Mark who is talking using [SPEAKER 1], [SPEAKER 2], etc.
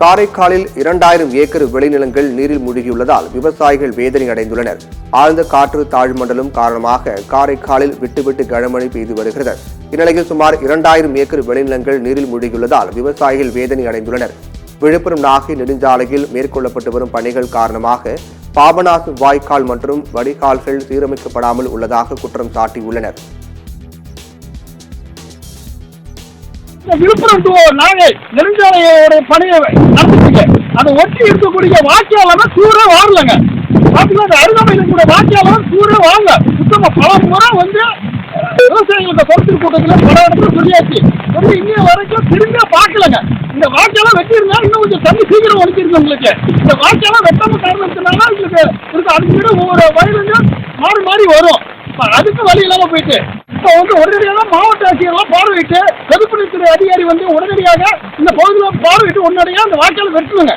[SPEAKER 1] காரைக்காலில் 2000 ஏக்கர் விளைநிலங்கள் நீரில் மூழ்கியுள்ளதால் விவசாயிகள் வேதனை அடைந்துள்ளனர். ஆழ்ந்த காற்று தாழ்மண்டலம் காரணமாக காரைக்காலில் விட்டுவிட்டு கனமழை பெய்து வருகிறது. இந்நிலையில் சுமார் 2000 ஏக்கர் விளைநிலங்கள் நீரில் மூழ்கியுள்ளதால் விவசாயிகள் வேதனை அடைந்துள்ளனர். விழுப்புரம் நாகை நெடுஞ்சாலையில் மேற்கொள்ளப்பட்டு வரும் பணிகள் காரணமாக பாபநாசம் வாய்க்கால் மற்றும் வடிகால்கள் சீரமைக்கப்படாமல் உள்ளதாக குற்றம் சாட்டியுள்ளனர்.
[SPEAKER 2] விழுப்புரம் டு நாகை நெடுஞ்சாலையோட பணியை நடந்துட்டு அதை ஒட்டி இருக்கக்கூடிய வாக்கியாளர் சூறே வாழலங்க. பாத்தீங்கன்னா அருகாமையில் கூட வாக்கியாளர் சூறே வாழல. சுத்தமா பல முறை வந்து விவசாயிகளுக்கு பொறுத்து கூட்டத்தில் பல இடத்துல சொல்லியாச்சு. இன்னும் வரைக்கும் திரும்ப பார்க்கலங்க. இந்த வாக்கியாலாம் வெட்டியிருந்தா இன்னும் கொஞ்சம் தண்ணி சீக்கிரம் ஒழிச்சிருக்கு. உங்களுக்கு இந்த வாக்கியாலாம் வெட்டாம காரணத்தினால உங்களுக்கு இருக்கு. அதுக்கு விட ஒவ்வொரு வயலுங்க மாறி மாறி வரும். அதுக்கு வழி இல்லாம போயிட்டு இப்போ வந்து உடனடியாக மாவட்ட ஆட்சியெல்லாம் பார்வையிட்டு பொதுப்பணித்துறை அதிகாரி வந்து உடனடியாக இந்த பகுதியில் பார்வையிட்டு உடனடியாக அந்த வாக்கியால் வெட்டுவாங்க.